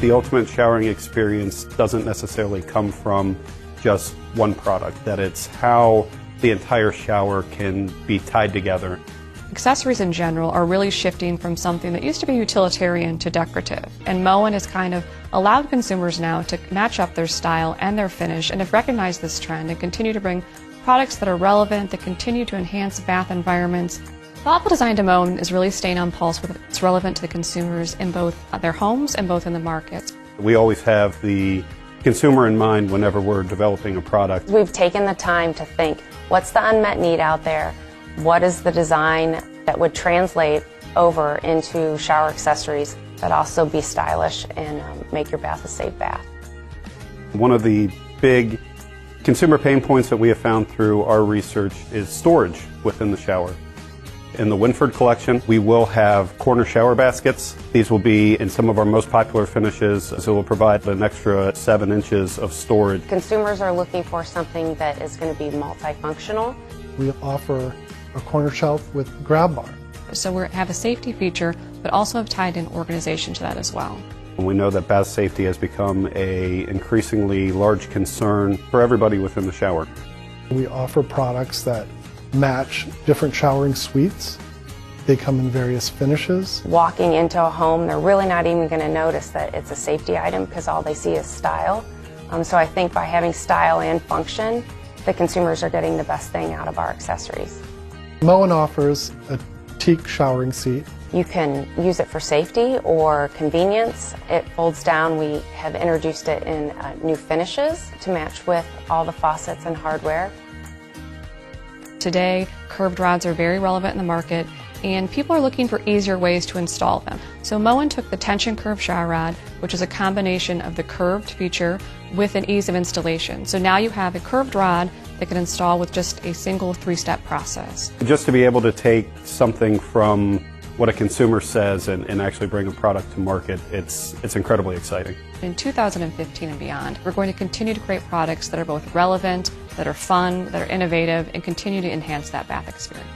the ultimate showering experience doesn't necessarily come from just one product, that it's how the entire shower can be tied together. Accessories in general are really shifting from something that used to be utilitarian to decorative. And Moen has kind of allowed consumers now to match up their style and their finish and have recognized this trend and continue to bring products that are relevant, that continue to enhance bath environments. Thoughtful design to Moen is really staying on pulse with what's relevant to the consumers in both their homes and both in the market. We always have the consumer in mind whenever we're developing a product. We've taken the time to think, what's the unmet need out there? What is the design that would translate over into shower accessories that also be stylish and make your bath a safe bath? One of the big consumer pain points that we have found through our research is storage within the shower. In the Winford collection, we will have corner shower baskets. These will be in some of our most popular finishes, so it will provide an extra 7 inches of storage. Consumers are looking for something that is going to be multifunctional. We offer a corner shelf with grab bar. So we have a safety feature, but also have tied in organization to that as well. We know that bath safety has become an increasingly large concern for everybody within the shower. We offer products that match different showering suites. They come in various finishes. Walking into a home, they're really not even going to notice that it's a safety item because all they see is style. So I think by having style and function, the consumers are getting the best thing out of our accessories. Moen offers a teak showering seat. You can use it for safety or convenience. It folds down. We have introduced it in new finishes to match with all the faucets and hardware. Today, curved rods are very relevant in the market, and people are looking for easier ways to install them. So Moen took the tension curved shower rod, which is a combination of the curved feature with an ease of installation. So now you have a curved rod that can install with just a single 3-step process. Just to be able to take something from what a consumer says and actually bring a product to market, it's incredibly exciting. In 2015 and beyond, we're going to continue to create products that are both relevant, that are fun, that are innovative, and continue to enhance that bath experience.